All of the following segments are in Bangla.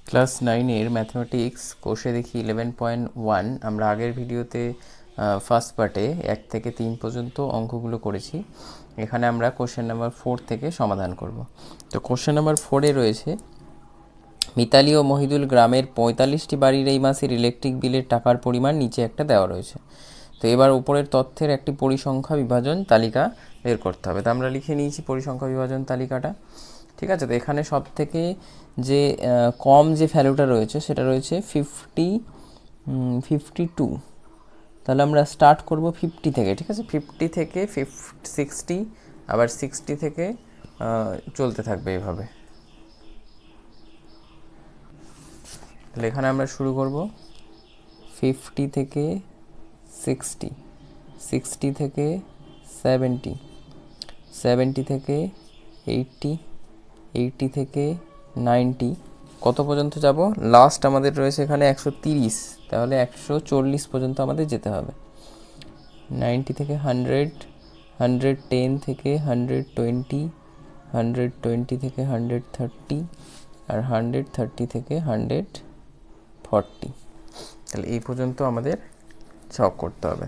ক্লাস 9-এর ম্যাথমেটিক্স কোর্সে দেখি 11.1 আমরা আগের ভিডিওতে ফার্স্ট পার্টে 1 থেকে 3 পর্যন্ত অঙ্কগুলো করেছি। এখানে আমরা কোশ্চেন নাম্বার 4 থেকে সমাধান করব। তো কোশ্চেন নাম্বার 4-এ রয়েছে মিতালি ও মহিদুল গ্রামের 45টি বাড়ির এই মাসের ইলেকট্রিক বিলের টাকার পরিমাণ নিচে একটা দেওয়া রয়েছে। তো এবার উপরের তথ্যের একটি পরিসংখ্যা বিভাজন তালিকা বের করতে হবে। তো আমরা লিখে নিয়েছি পরিসংখ্যা বিভাজন তালিকাটা, ঠিক আছে। তো এখানে সব থেকে যে কম যে ভ্যালুটা রয়েছে সেটা রয়েছে 52। তাহলে আমরা স্টার্ট করব 50 থেকে, ঠিক আছে। 50 থেকে 60, আবার 60 থেকে চলতে থাকবে এভাবে। তাহলে এখানে আমরা শুরু করব 50 থেকে 60, 60 থেকে 70, 70 থেকে 80, 80 থেকে 90, কত পর্যন্ত যাব? লাস্ট আমাদের রয়েছে এখানে 130, তাহলে 140 পর্যন্ত আমাদের যেতে হবে। 90 থেকে 100, 110 থেকে 120, 120 থেকে 130, আর 130 থেকে 140। তাহলে এই পর্যন্ত আমাদের ছক করতে হবে।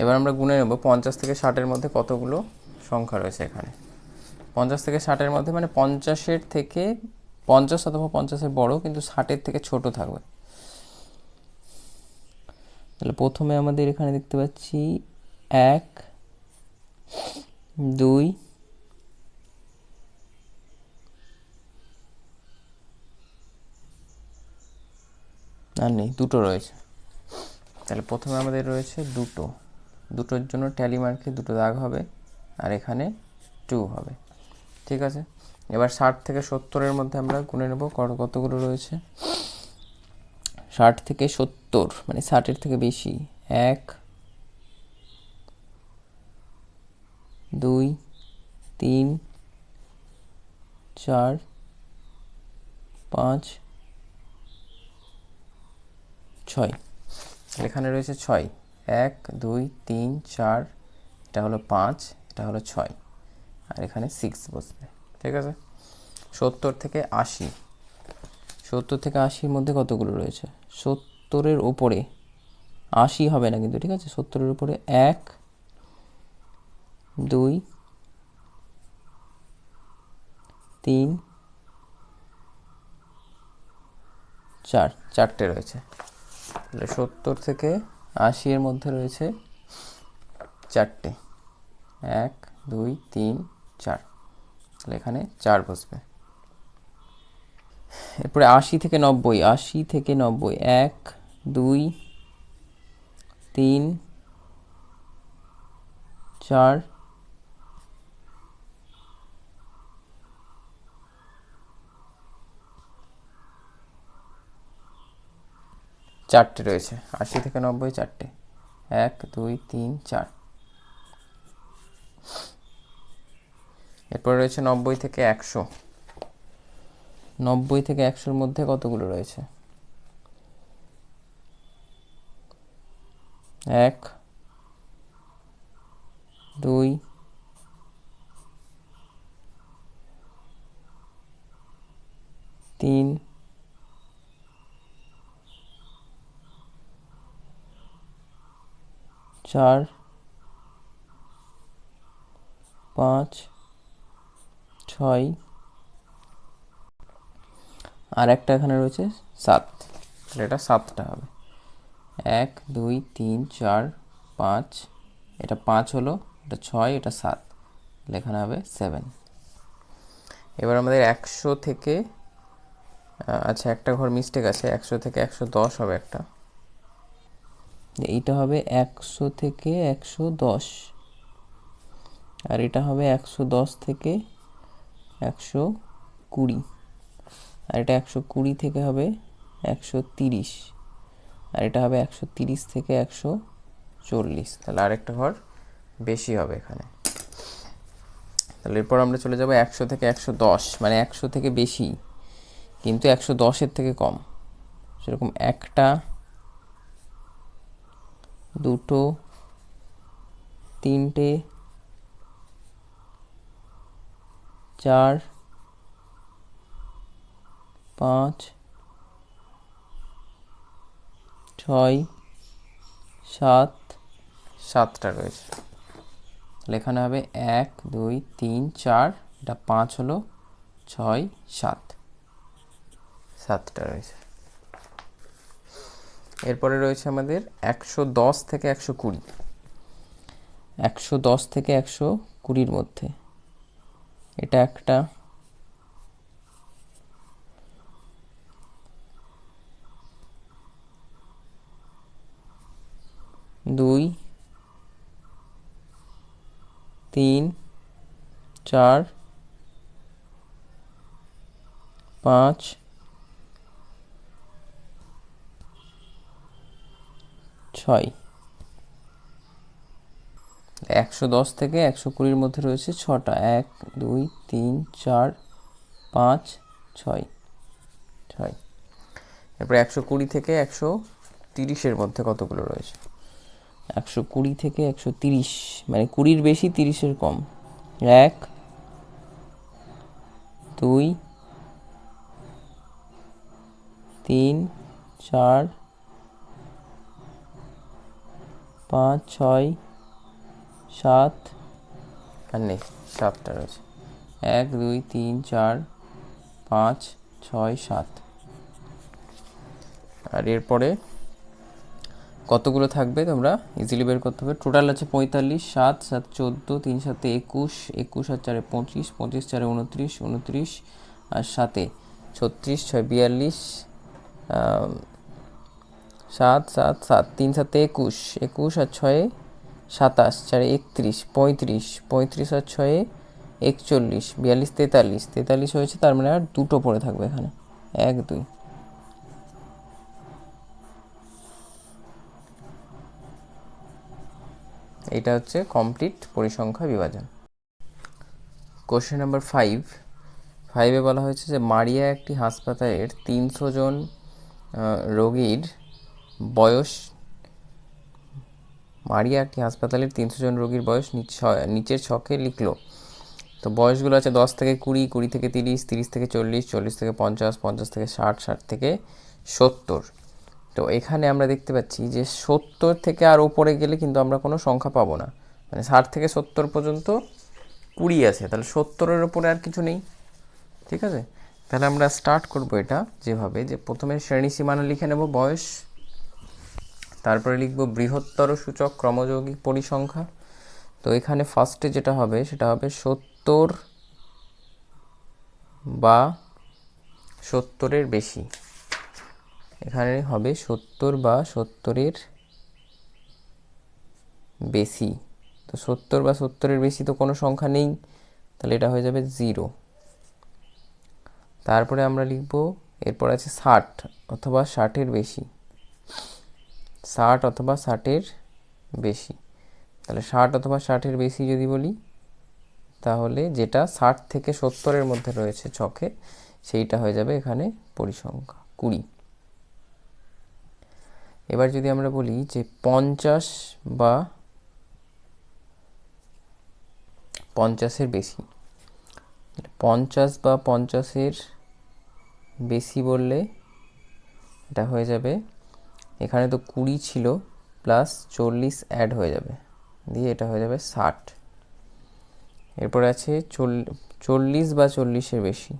এবার আমরা গুনে নেব 50 থেকে 60-এর মধ্যে কতগুলো সংখ্যা রয়েছে এখানে। 50 থেকে 60-এর মধ্যে মানে 50-এর থেকে 50 অথবা 50-এর বড়, কিন্তু 60-এর থেকে ছোট থাকবে। তাহলে প্রথমে আমাদের এখানে দেখতে পাচ্ছি 1, 2, আর নেই, দুটো রয়েছে। তাহলে প্রথমে আমাদের রয়েছে দুটোর জন্য ট্যালি মার্কে দুটো দাগ হবে, আর এখানে 2 হবে, ঠিক আছে। এবার 60 থেকে 70-এর মধ্যে আমরা গুনে নেব কতগুলো রয়েছে। 60 থেকে 70 মানে 60-এর থেকে বেশি। 1, 2, 3, 4, 5, 6। এখানে রয়েছে 6, 1, 2, 3, 4, এটা হলো 5, এটা হলো 6, আর এখানে 6 বসবে, ঠিক আছে। 70 থেকে 80, 70 থেকে 80-এর মধ্যে কতগুলো রয়েছে? 70-এর ওপরে 80 হবে না কিন্তু, ঠিক আছে। 70-এর উপরে 1, 2, 3, 4, 4টে রয়েছে। তাহলে 70 থেকে 80-এর মধ্যে রয়েছে 4টে, 1, 2, 3, 4, তাহলে এখানে 4 বসবে। এরপরে 80 থেকে 90, 80 থেকে 90, 1, 2, 3, 4, 4টে রয়েছে। 80 থেকে 90 4টে, 1, 2, 3, 4। এরপরে রয়েছে 90 থেকে 100, 90 থেকে 100-এর মধ্যে কতগুলো রয়েছে? 1, 2, 3, 4, 5, 6, আর একটা এখানে রয়েছে 7, তাহলে এটা 7টা হবে। 1, 2, 3, 4, 5, এটা 5 হলো, এটা 6, এটা 7, তাহলে এখানে হবে 7। এবার আমাদের 100 থেকে আচ্ছা, একটা ঘর মিস্টেক আছে, 100 থেকে 110 হবে একটা, এইটা হবে 100 থেকে 110, আর এটা হবে 110 থেকে 120, আর এটা 120 থেকে হবে 130, আর এটা হবে 130 থেকে 140, তাহলে আরেকটা ঘর বেশি হবে এখানে। তাহলে এরপর আমরা চলে যাব 100 থেকে 110, মানে 100 থেকে বেশি কিন্তু 110-এর থেকে কম। সেরকম একটা, দুটো, তিনটে, 4, 5, 6, 7, 7টা রয়েছে। তাহলে এখানে হবে 1 2 3 4, এটা 5 হলো, 6 7, 7টা রয়েছে। এরপরে রয়েছে আমাদের 110 থেকে 120। 110 থেকে 120-র মধ্যে এটা একটা, দুই, 3, 4, 5, 6। 110 থেকে 120-র মধ্যে রয়েছে 6টা, 1 2 3 4 5 6 6। এরপরে 120 থেকে 130-এর মধ্যে কতগুলো রয়েছে? 120 থেকে 130, মানে 20-র বেশি 30-এর কম। 1 2 3 4 5 6 7, আর নেই, 7টা রয়েছে। 1 2 3 4 5 6 7। আর এরপরে কতগুলো থাকবে তোমরা ইজিলি বের করতে হবে। টোটাল আছে 45, 7 7 14, 3 7 21, 21 আর 4 25, 25 4 29, 29 আর 7 36, 6 42, 7 7 7, 3 7 21, 21 আর 6 27, 4 31, 35, 35 আর 6 41, 42 43, 43 হয়েছে, তার মানে আর দুটো পড়ে থাকবে এখানে, 1 2। এটা হচ্ছে কমপ্লিট পরিসংখ্যা বিভাজন। কোশ্চেন নাম্বার 5-এ বলা হয়েছে যে মারিয়া একটি হাসপাতালের 300 জন রোগীর বয়স, মারিয়া একটি হাসপাতালের 300 জন রোগীর বয়স নিচের ছকে লিখলো। তো বয়সগুলো আছে 10 থেকে 20, 20 থেকে 30, 30 থেকে 40, 40 থেকে 50, 50 থেকে 60, 60 থেকে 70। তো এখানে আমরা দেখতে পাচ্ছি যে 70 থেকে আর ওপরে গেলে কিন্তু আমরা কোনো সংখ্যা পাবো না, মানে 60 থেকে 70 পর্যন্ত 20 আছে, তাহলে 70-এর ওপরে আর কিছু নেই। ঠিক আছে, তাহলে আমরা স্টার্ট করব এটা যেভাবে, যে প্রথমে শ্রেণী সীমানা লিখে নেব বয়স, তারপরে লিখব বৃহত্তর সূচক ক্রমযৌগিক পরিসংখ্যা। তো এখানে ফার্স্টে যেটা হবে সেটা হবে 70 বা 70-এর বেশি। এখানে হবে 70 বা 70-এর বেশি। তো 70 বা 70-এর বেশি তো কোনো সংখ্যা নেই, তাহলে এটা হয়ে যাবে 0। তারপরে আমরা লিখব, এরপর আছে 60 অথবা 60-এর বেশি, 60 অথবা 60-এর বেশি। তাহলে 60 অথবা 60-এর বেশি যদি বলি, তাহলে যেটা 60 থেকে 70-এর মধ্যে রয়েছে ছকে, সেইটা হয়ে যাবে এখানে পরিসংখ্যা 20। এবার যদি আমরা বলি যে 50 বা 50-এর বেশি, 50 বা 50-এর বেশি বললে এটা হয়ে যাবে, এখানে তো 20 ছিল প্লাস 40 অ্যাড হয়ে যাবে, দিয়ে এটা হয়ে যাবে 60। এরপর আছে 40 বা 40-এর বেশি,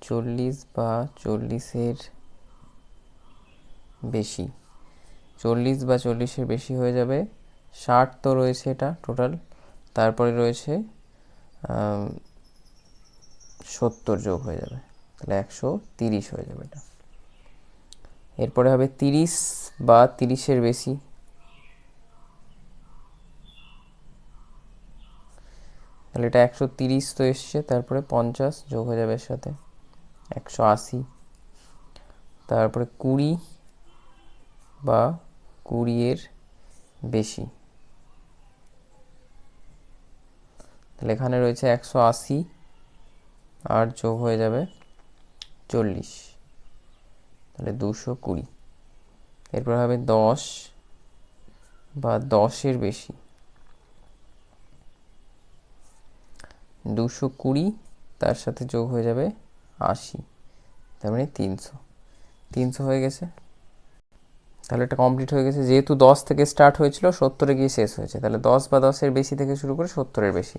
40 বা 40-এর বেশি, 40 বা 40-এর বেশি হয়ে যাবে 60। তো রয়েছে এটা টোটাল, তারপরে রয়েছে 70 যোগ হয়ে যাবে, তাহলে 130 হয়ে যাবে এটা। এরপরে হবে 30 বা 30-এর বেশি, তাহলে এটা 130 তো এসছে, তারপরে 50 যোগ হয়ে যাবে এর সাথে, 180। তারপরে 20 বা 20-এর বেশি, তাহলে এখানে রয়েছে 180 আর যোগ হয়ে যাবে 40, তাহলে 220। এরপর হবে 10 বা 10-এর বেশি, 220 তার সাথে যোগ হয়ে যাবে 80, তার মানে 300 হয়ে গেছে। তাহলে এটা কমপ্লিট হয়ে গেছে। যেহেতু 10 থেকে স্টার্ট হয়েছিল 70-এ গিয়ে শেষ হয়েছে, তাহলে 10 বা 10-এর বেশি থেকে শুরু করে 70-এর বেশি।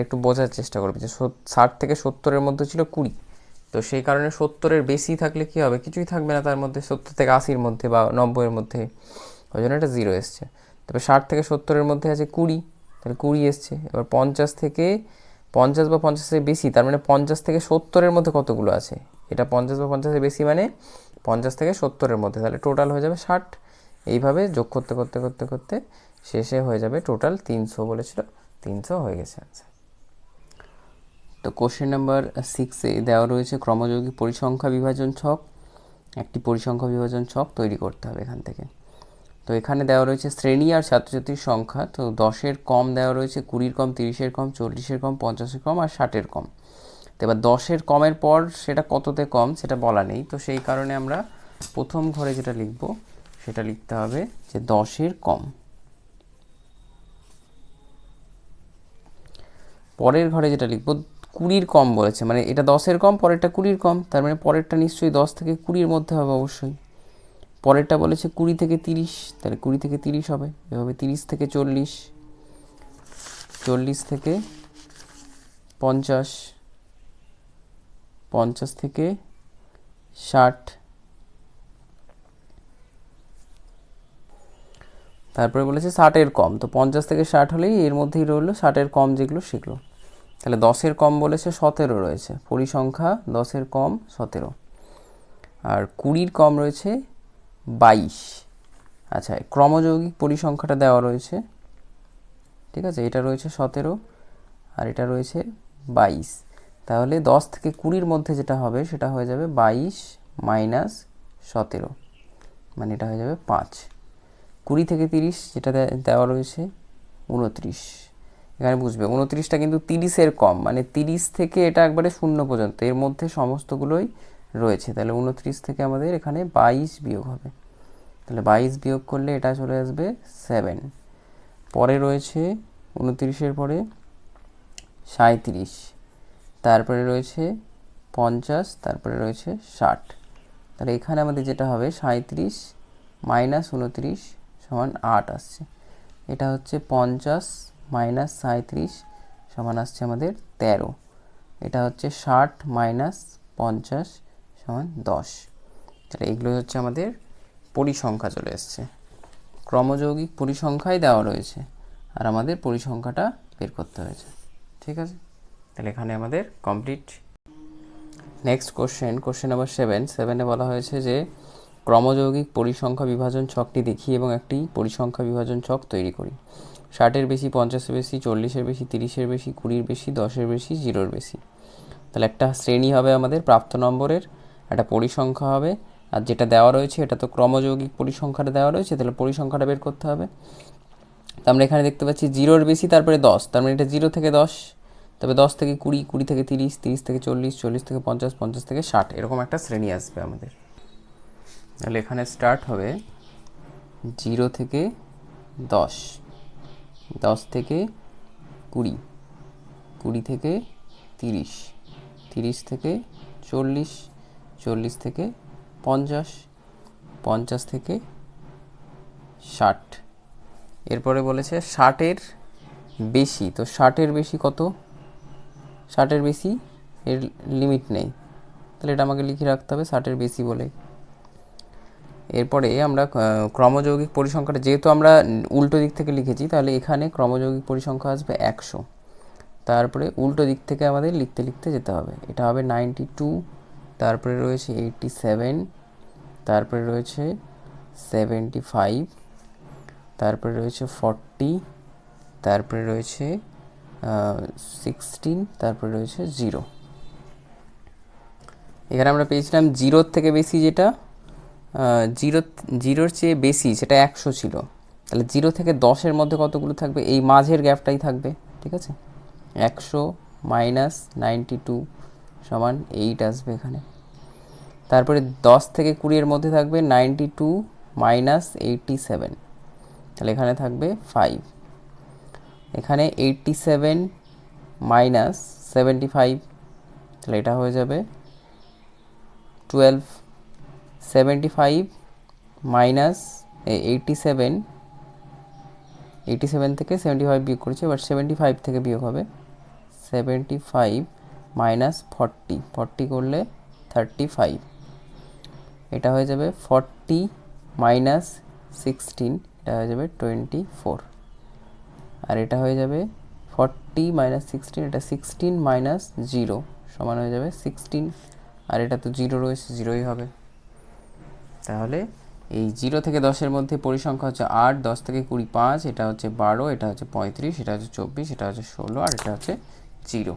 একটু বোঝার চেষ্টা করবে যে 60 থেকে 70-এর মধ্যে ছিল 20, তো সেই কারণে 70-এর বেশি থাকলে কী হবে, কিছুই থাকবে না তার মধ্যে, 70 থেকে 80-র মধ্যে বা 90-এর মধ্যে, ওই জন্য এটা 0 এসছে। তবে 60 থেকে 70-এর মধ্যে আছে 20, তাহলে 20 এসছে। এবার 50 থেকে 50 বা 50-এর বেশি, তার মানে 50 থেকে 70-এর মধ্যে কতগুলো আছে, এটা 50 বা 50-এর বেশি মানে 50 থেকে 70-এর মধ্যে, তাহলে টোটাল হয়ে যাবে 60। এইভাবে যোগ করতে করতে করতে করতে শেষে হয়ে যাবে টোটাল 300 বলেছিল, 300 হয়ে গেছে আনসার। তো কোশ্চেন নাম্বার 6-এ দেওয়া রয়েছে ক্রমযৌগিক পরিসংখ্যা বিভাজন ছক। একটি পরিসংখ্যা বিভাজন ছক তৈরি করতে হবে এখান থেকে। তো এখানে দেওয়া রয়েছে শ্রেণী আর ছাত্রছাত্রীর সংখ্যা। তো 10-এর কম দেওয়া রয়েছে, 20-এর কম, 30-এর কম, 40-এর কম, 50-এর কম আর 60-এর কম। তো এবার 10-এর কমের পর সেটা কততে কম সেটা বলা নেই, তো সেই কারণে আমরা প্রথম ঘরে যেটা লিখব সেটা লিখতে হবে যে 10-এর কম। পরের ঘরে যেটা লিখব 20-এর কম বলেছে, মানে এটা 10-এর কম, পরেরটা 20-এর কম, তার মানে পরেরটা নিশ্চয়ই 10 থেকে 20-এর মধ্যে হবে অবশ্যই। পরেরটা বলেছে 20 থেকে 30, তাহলে 20 থেকে 30 হবে। এভাবে 30 থেকে 40, 40 থেকে 50, 50 থেকে 60, তারপরে বলেছে 60-এর কম। তো 50 থেকে 60 হলেই এর মধ্যেই রইলো 60-এর কম যেগুলো সেগুলো। তাহলে 10-এর কম বলেছে 17 রয়েছে, পরিসংখ্যা 10-এর কম 17, আর 20-এর কম রয়েছে 22। আচ্ছা, ক্রমযৌগিক পরিসংখ্যাটা দেওয়া রয়েছে, ঠিক আছে, এটা রয়েছে 17 আর এটা রয়েছে 22। তাহলে 10 থেকে 20-এর মধ্যে যেটা হবে সেটা হয়ে যাবে 22 মাইনাস 17, মানে এটা হয়ে যাবে 5। 20 থেকে 30 যেটা দেওয়া রয়েছে 29। এখানে বুঝবে 29টা কিন্তু 30-এর কম, মানে 30 থেকে এটা একবারে 0 পর্যন্ত, এর মধ্যে সমস্তগুলোই রয়েছে। তাহলে 29 থেকে আমাদের এখানে 22 বিয়োগ হবে, তাহলে 22 বিয়োগ করলে এটা চলে আসবে 7। পরে রয়েছে 29-এর পরে 37, তারপরে রয়েছে 50, তারপরে রয়েছে 60। তাহলে এখানে আমাদের যেটা হবে 37 মাইনাস 29 সমান 8 আসছে। এটা হচ্ছে 50 মাইনাস 37 সমান আসছে আমাদের 13। এটা হচ্ছে 60 মাইনাস 50 সমান 10। তাহলে এগুলো হচ্ছে আমাদের পরিসংখ্যা চলে এসছে। ক্রমযৌগিক পরিসংখ্যাই দেওয়া রয়েছে আর আমাদের পরিসংখ্যাটা বের করতে হয়েছে, ঠিক আছে। তাহলে এখানে আমাদের কমপ্লিট। নেক্সট কোশ্চেন নাম্বার 7-এ বলা হয়েছে যে ক্রমযৌগিক পরিসংখ্যা বিভাজন ছকটি দেখি এবং একটি পরিসংখ্যা বিভাজন ছক তৈরি করি। 60-এর বেশি, 50-এর বেশি, 40-এর বেশি, 30-এর বেশি, 20-এর বেশি, 10-এর বেশি, 0-এর বেশি। তাহলে একটা শ্রেণী হবে আমাদের প্রাপ্ত নম্বরের, একটা পরিসংখ্যা হবে, আর যেটা দেওয়া রয়েছে এটা তো ক্রমযৌগিক পরিসংখ্যাটা দেওয়া রয়েছে, তাহলে পরিসংখ্যাটা বের করতে হবে। তো আমরা এখানে দেখতে পাচ্ছি 0-এর বেশি, তারপরে 10, তার মানে এটা 0 থেকে 10, তবে 10 থেকে 20, 20 থেকে 30, 30 থেকে 40, 40 থেকে 50, 50 থেকে 60, এরকম একটা শ্রেণী আসবে আমাদের। তাহলে এখানে স্টার্ট হবে 0 থেকে 10, 10 থেকে 20, 20 থেকে 30, 30 থেকে 40, 40 থেকে 50, 50 থেকে 60। এরপরে বলেছে 60-এর বেশি, তো 60-এর বেশি কত, 60-এর বেশি এর লিমিট নেই, তাহলে এটা আমাকে লিখে রাখতে হবে 60-এর বেশি বলে। এরপরে আমরা ক্রমযৌগিক পরিসংখ্যাটা যেহেতু আমরা উল্টো দিক থেকে লিখেছি, তাহলে এখানে ক্রমযৌগিক পরিসংখ্যা আসবে 100, তারপরে উল্টো দিক থেকে আমাদের লিখতে লিখতে যেতে হবে। এটা হবে 92, তারপরে রয়েছে 87, তারপরে রয়েছে 75, তারপরে রয়েছে 40, তারপরে রয়েছে 16, তারপরে রয়েছে 0। এখানে আমরা পেয়েছিলাম 0-র থেকে বেশি যেটা 0-র চেয়ে বেশি সেটা 100 ছিল, তাহলে 0 থেকে 10-এর মধ্যে কতগুলো থাকবে, এই মাঝের গ্যাপটাই থাকবে, ঠিক আছে। 100 মাইনাস 92 সমান 8 আসবে এখানে। তারপরে 10 থেকে 20-এর মধ্যে থাকবে 92 মাইনাস 87, তাহলে এখানে থাকবে 5। এখানে 87 মাইনাস 75, তাহলে এটা হয়ে যাবে 12। 75 মাইনাস 87 থেকে 75 বিয়োগ করেছি, এবার 75 থেকে বিয়োগ হবে 75 মাইনাস 40 করলে 35, এটা হয়ে যাবে 40 মাইনাস 16, এটা হয়ে যাবে 24, আর এটা হয়ে যাবে 40 মাইনাস 16, এটা 16 মাইনাস 0 সমান হয়ে যাবে 16, আর এটা তো 0 রয়েছে, 0ই হবে। তাহলে এই 0 থেকে 10-এর মধ্যে পরিসংখ্যা হচ্ছে 8, 10 থেকে 20 5, এটা হচ্ছে 12, এটা হচ্ছে 35, এটা হচ্ছে 24, এটা হচ্ছে 16, আর এটা হচ্ছে 0।